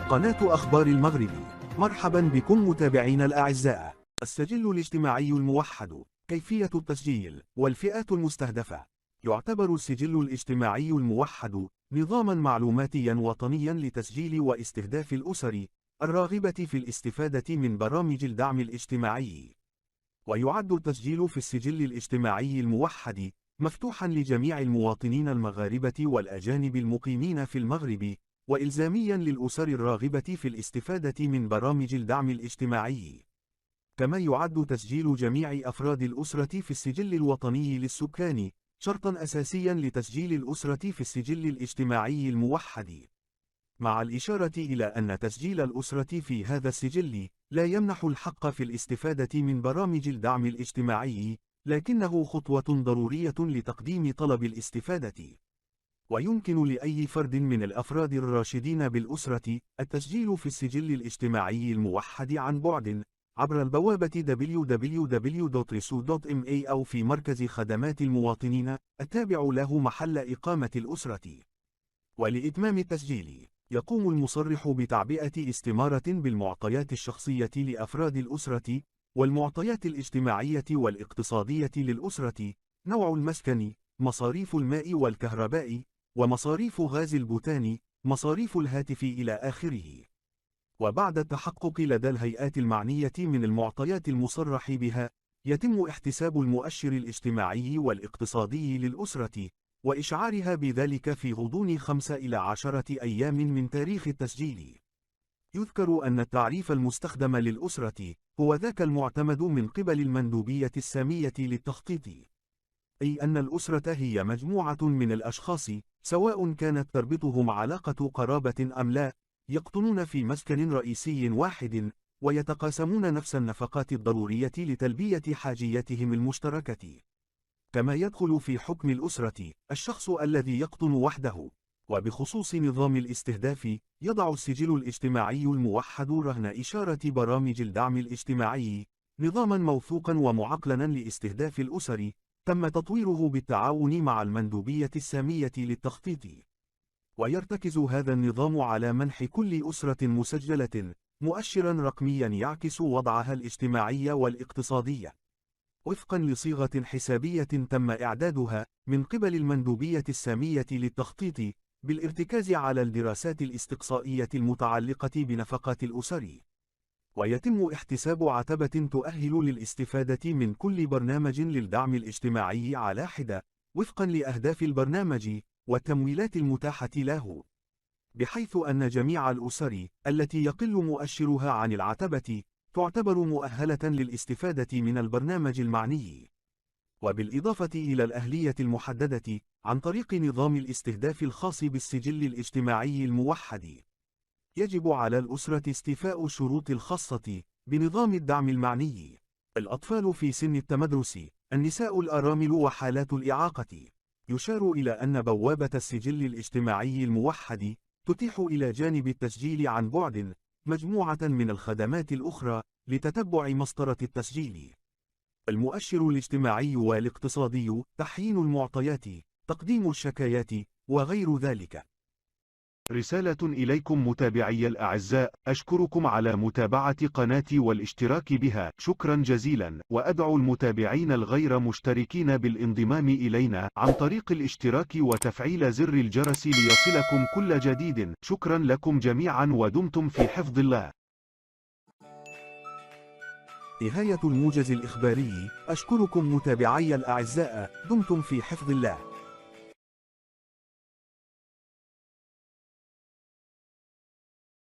قناة أخبار المغربي. مرحبا بكم متابعينا الأعزاء. السجل الاجتماعي الموحد، كيفية التسجيل والفئات المستهدفة. يعتبر السجل الاجتماعي الموحد نظاما معلوماتيا وطنيا لتسجيل واستهداف الأسر الراغبة في الاستفادة من برامج الدعم الاجتماعي. ويعد التسجيل في السجل الاجتماعي الموحد مفتوحا لجميع المواطنين المغاربة والأجانب المقيمين في المغرب، وإلزاميا للأسر الراغبة في الاستفادة من برامج الدعم الاجتماعي. كما يعد تسجيل جميع أفراد الأسرة في السجل الوطني للسكان شرطا أساسيا لتسجيل الأسرة في السجل الاجتماعي الموحد، مع الإشارة إلى أن تسجيل الأسرة في هذا السجل لا يمنح الحق في الاستفادة من برامج الدعم الاجتماعي، لكنه خطوة ضرورية لتقديم طلب الاستفادة. ويمكن لأي فرد من الأفراد الراشدين بالأسرة التسجيل في السجل الاجتماعي الموحد عن بعد عبر البوابة www.resu.ma أو في مركز خدمات المواطنين التابع له محل إقامة الأسرة. ولإتمام التسجيل، يقوم المصرح بتعبئة استمارة بالمعطيات الشخصية لأفراد الأسرة والمعطيات الاجتماعية والاقتصادية للأسرة، نوع المسكن، مصاريف الماء والكهرباء، ومصاريف غاز البوتان، مصاريف الهاتف إلى آخره. وبعد التحقق لدى الهيئات المعنية من المعطيات المصرح بها، يتم احتساب المؤشر الاجتماعي والاقتصادي للأسرة وإشعارها بذلك في غضون 5 إلى 10 أيام من تاريخ التسجيل. يذكر أن التعريف المستخدم للأسرة هو ذاك المعتمد من قبل المندوبية السامية للتخطيط، أي أن الأسرة هي مجموعة من الأشخاص سواء كانت تربطهم علاقة قرابة أم لا، يقطنون في مسكن رئيسي واحد ويتقاسمون نفس النفقات الضرورية لتلبية حاجياتهم المشتركة. كما يدخل في حكم الأسرة الشخص الذي يقطن وحده. وبخصوص نظام الاستهداف، يضع السجل الاجتماعي الموحد رهن إشارة برامج الدعم الاجتماعي نظاما موثوقا ومعقلنا لاستهداف الأسر تم تطويره بالتعاون مع المندوبية السامية للتخطيط. ويرتكز هذا النظام على منح كل أسرة مسجلة مؤشرا رقميا يعكس وضعها الاجتماعي والاقتصادي، وفقا لصيغة حسابية تم إعدادها من قبل المندوبية السامية للتخطيط بالارتكاز على الدراسات الاستقصائية المتعلقة بنفقات الأسر. ويتم احتساب عتبة تؤهل للاستفادة من كل برنامج للدعم الاجتماعي على حدة وفقا لأهداف البرنامج والتمويلات المتاحة له، بحيث أن جميع الأسر التي يقل مؤشرها عن العتبة تعتبر مؤهلة للاستفادة من البرنامج المعني. وبالإضافة إلى الأهلية المحددة عن طريق نظام الاستهداف الخاص بالسجل الاجتماعي الموحد، يجب على الأسرة استيفاء الشروط الخاصة بنظام الدعم المعني: الأطفال في سن التمدرس، النساء الأرامل وحالات الإعاقة. يشار إلى أن بوابة السجل الاجتماعي الموحد تتيح إلى جانب التسجيل عن بعد مجموعة من الخدمات الأخرى لتتبع مسطرة التسجيل: المؤشر الاجتماعي والاقتصادي، تحيين المعطيات، تقديم الشكايات، وغير ذلك. رسالة إليكم متابعي الأعزاء، أشكركم على متابعة قناتي والاشتراك بها، شكرا جزيلا، وأدعو المتابعين الغير مشتركين بالانضمام إلينا عن طريق الاشتراك وتفعيل زر الجرس ليصلكم كل جديد. شكرا لكم جميعا ودمتم في حفظ الله. نهاية الموجز الإخباري. أشكركم متابعي الأعزاء، دمتم في حفظ الله.